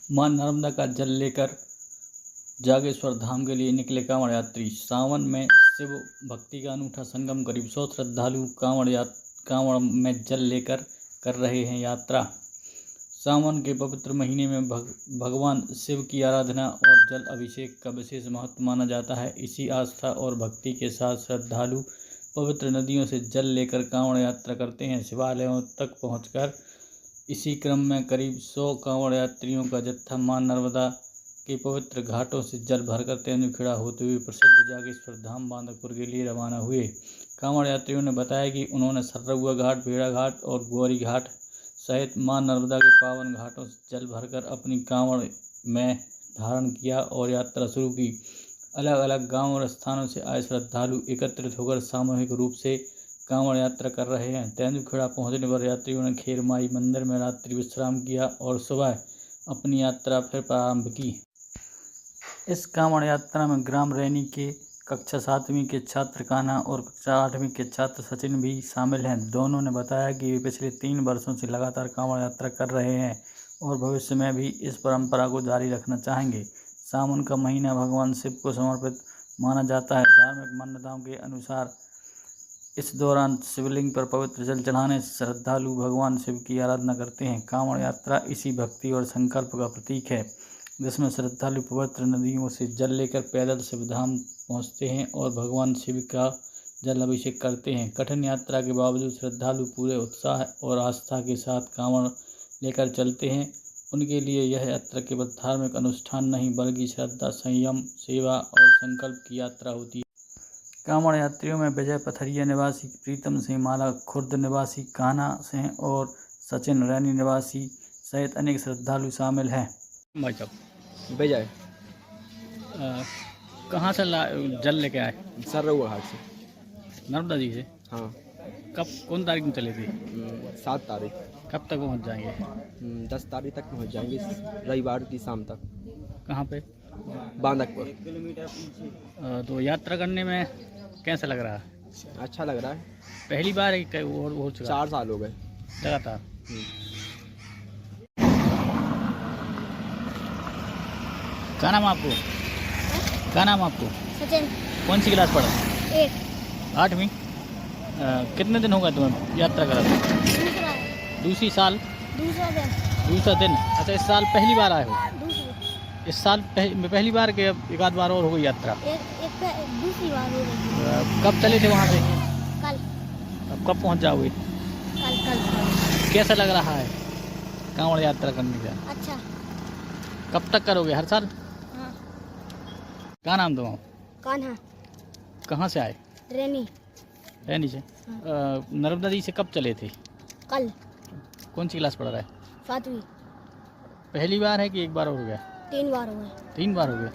मां नर्मदा का जल लेकर जागेश्वर धाम के लिए निकले कांवड़ यात्री। सावन में शिव भक्ति का अनूठा संगम। करीब 100 श्रद्धालु कांवड़ में जल लेकर कर रहे हैं यात्रा। सावन के पवित्र महीने में भगवान शिव की आराधना और जल अभिषेक का विशेष महत्व माना जाता है। इसी आस्था और भक्ति के साथ श्रद्धालु पवित्र नदियों से जल लेकर कांवड़ यात्रा करते हैं। शिवालयों तक पहुंचकर इसी क्रम में करीब 100 कांवड़ यात्रियों का जत्था मां नर्मदा के पवित्र घाटों से जल भरकर तेंदुखेड़ा होते हुए प्रसिद्ध जागेश्वर धाम बांदकपुर के लिए रवाना हुए। कांवड़ यात्रियों ने बताया कि उन्होंने सर्रहुआ घाट, भेड़ा घाट और गौरी घाट सहित मां नर्मदा के पावन घाटों से जल भरकर अपनी कांवड़ में धारण किया और यात्रा शुरू की। अलग अलग गांव और स्थानों से आए श्रद्धालु एकत्रित होकर सामूहिक रूप से कांवड़ यात्रा कर रहे हैं। तेंदुखेड़ा पहुंचने पर यात्रियों ने खेरमाई मंदिर में रात्रि विश्राम किया और सुबह अपनी यात्रा फिर प्रारंभ की। इस कांवड़ यात्रा में ग्राम रैनी के कक्षा 7वीं के छात्र कान्हा और कक्षा 8वीं के छात्र सचिन भी शामिल हैं। दोनों ने बताया कि वे पिछले 3 वर्षों से लगातार कांवड़ यात्रा कर रहे हैं और भविष्य में भी इस परंपरा को जारी रखना चाहेंगे। सावन का महीना भगवान शिव को समर्पित माना जाता है। धार्मिक मान्यताओं के अनुसार इस दौरान शिवलिंग पर पवित्र जल चढ़ाने से श्रद्धालु भगवान शिव की आराधना करते हैं। कांवड़ यात्रा इसी भक्ति और संकल्प का प्रतीक है, जिसमें श्रद्धालु पवित्र नदियों से जल लेकर पैदल शिवधाम पहुंचते हैं और भगवान शिव का जल अभिषेक करते हैं। कठिन यात्रा के बावजूद श्रद्धालु पूरे उत्साह और आस्था के साथ कांवड़ लेकर चलते हैं। उनके लिए यह यात्रा केवल धार्मिक अनुष्ठान नहीं बल्कि श्रद्धा, संयम, सेवा और संकल्प की यात्रा होती है। कांवड़ यात्रियों में विजय पथरिया निवासी प्रीतम सिंह, माला खुर्द निवासी कान्हा सिंह और सचिन रैनी निवासी सहित अनेक श्रद्धालु शामिल हैं। भाई साहब विजय कहाँ से जल लेके आए? सर्रहुआ घाट से, नर्मदा जी से। हाँ। कब, कौन तारीख में चले थे? 7 तारीख। कब तक पहुँच जाएंगे? 10 तारीख तक पहुँच जाएंगे, रविवार की शाम तक। कहाँ पे? बांदकपुर। तो यात्रा करने में कैसा लग रहा है? अच्छा लग रहा है। पहली बार है कि और 4 साल हो गए लगातार? क्या नाम आपको? क्या नाम आपको? सचिन। कौन सी क्लास पढ़ा? 8वीं। कितने दिन हो गए तुम्हें यात्रा करा? दूसरी साल? दूसरा दिन। अच्छा, इस साल पहली बार आए हो? इस साल पहली बार के एक आध बार और हो गई यात्रा? दूसरी बार हो गई। कब चले थे वहाँ से? कल। अब कब पहुँच जाओगे? कल। कैसा लग रहा है कांवड़ यात्रा करने का? अच्छा। कब तक करोगे? हर साल? हाँ। क्या नाम तुम्हारा? कान्हा। कहाँ से आए? रैनी से। नर्मदा जी से कब चले थे? कल। कौन सी क्लास पढ़ रहा है? 7वीं। पहली बार है कि एक बार हो गया? 3 बार हो गए। 3 बार हो गया।